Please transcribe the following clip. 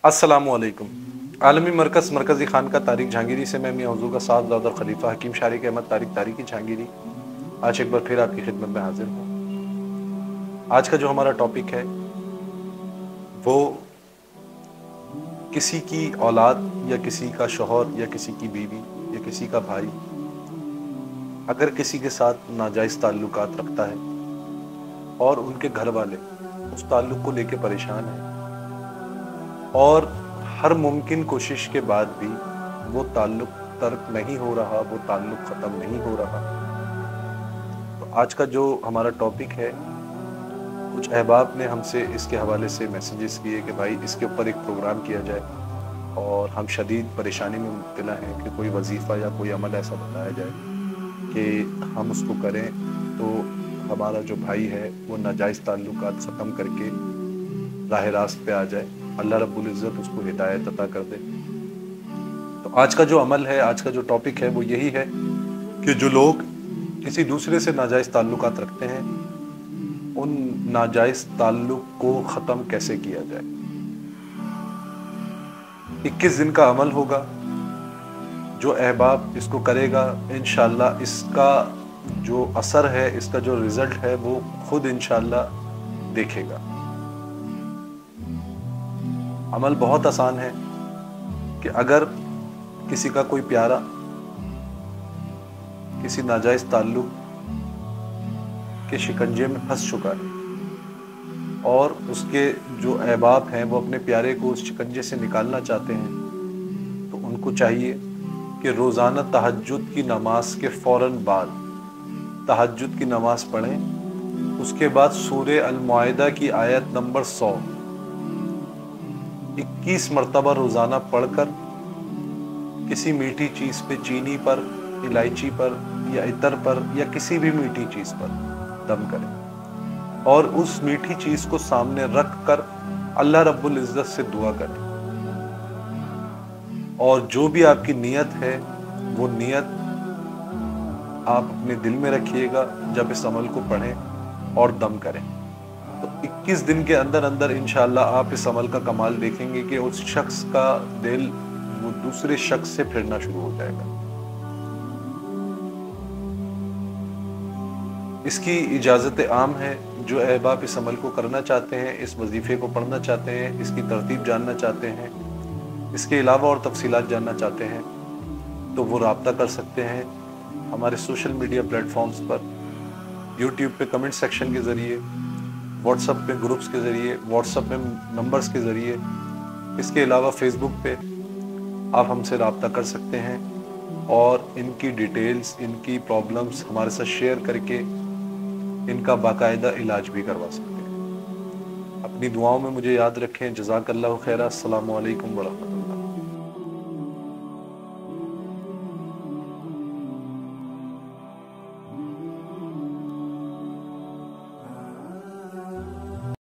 अस्सलामुअलैकुम। आलमी मरकज़ मरकज़ी खानका तारिक जहांगीरी से मैं मियां हुज़ूर का साहबजादा और खलीफा हकीम शारिक अहमद तारिकी जहांगीरी आज एक बार फिर आपकी खिदमत में हाजिर हूँ। आज का जो हमारा टॉपिक है वो किसी की औलाद या किसी का शौहर या किसी की बीवी या किसी का भाई अगर किसी के साथ नाजायज़ ताल्लुकात रखता है और उनके घर वाले उस ताल्लुक़ को लेके परेशान हैं और हर मुमकिन कोशिश के बाद भी वो ताल्लुक़ तर्क नहीं हो रहा, वो ताल्लुक़ ख़त्म नहीं हो रहा। तो आज का जो हमारा टॉपिक है, कुछ अहबाब ने हमसे इसके हवाले से मैसेजेस किए कि भाई इसके ऊपर एक प्रोग्राम किया जाए और हम शदीद परेशानी में मुब्तला हैं कि कोई वजीफ़ा या कोई अमल ऐसा बताया जाए कि हम उसको करें तो हमारा जो भाई है वो नाजायज़ ताल्लुकात ख़त्म करके राह रास्त पे आ जाए, अल्लाह रब्बुल इज़्ज़त उसको हिदायत अता कर दे। तो आज का जो अमल है, आज का जो टॉपिक है वो यही है कि जो लोग किसी दूसरे से नाजायज़ ताल्लुकात रखते हैं उन नाजायज़ ताल्लुक़ को ख़त्म कैसे किया जाए। 21 दिन का अमल होगा, जो अहबाब इसको करेगा इंशाअल्लाह इसका जो असर है, इसका जो रिज़ल्ट है वो खुद इंशाअल्लाह देखेगा। अमल बहुत आसान है कि अगर किसी का कोई प्यारा किसी नाजायज़ ताल्लुक़ के शिकंजे में फंस चुका है और उसके जो अहबाब हैं वो अपने प्यारे को उस शिकंजे से निकालना चाहते हैं, तो उनको चाहिए कि रोज़ाना तहज्जुद की नमाज के फ़ौरन बाद तहज्जुद की नमाज पढ़ें। उसके बाद सूरे अल-माइदा की आयत नंबर 100 21 मरतबा रोज़ाना पढ़कर किसी मीठी चीज़ पे, चीनी पर, इलायची पर या इतर पर या किसी भी मीठी चीज़ पर दम करें और उस मीठी चीज़ को सामने रख कर अल्लाह रब्बुल इज़्ज़त से दुआ करें और जो भी आपकी नीयत है वो नीयत आप अपने दिल में रखिएगा जब इस अमल को पढ़ें और दम करें। तो 21 दिन के अंदर अंदर इंशाअल्लाह आप इस अमल का कमाल देखेंगे कि उस शख्स का दिल वो दूसरे शख्स से फिरना शुरू हो जाएगा। इसकी इजाज़त आम है, जो अहबाब इस अमल को करना चाहते हैं, इस वजीफ़े को पढ़ना चाहते हैं, इसकी तरतीब जानना चाहते हैं, इसके अलावा और तफसीलात जानना चाहते हैं, तो वो राब्ता कर सकते हैं हमारे सोशल मीडिया प्लेटफॉर्म्स पर, यूट्यूब पे कमेंट सेक्शन के ज़रिए, व्हाट्सएप पे ग्रुप्स के ज़रिए, व्हाट्सएप में नंबर्स के ज़रिए, इसके अलावा फेसबुक पे आप हमसे रब्ता कर सकते हैं और इनकी डिटेल्स, इनकी प्रॉब्लम्स हमारे साथ शेयर करके इनका बाकायदा इलाज भी करवा सकते हैं। अपनी दुआओं में मुझे याद रखें। जज़ाकल्लाहु खैरा। अस्सलामु अलैकुम व रहमतुल्लाह।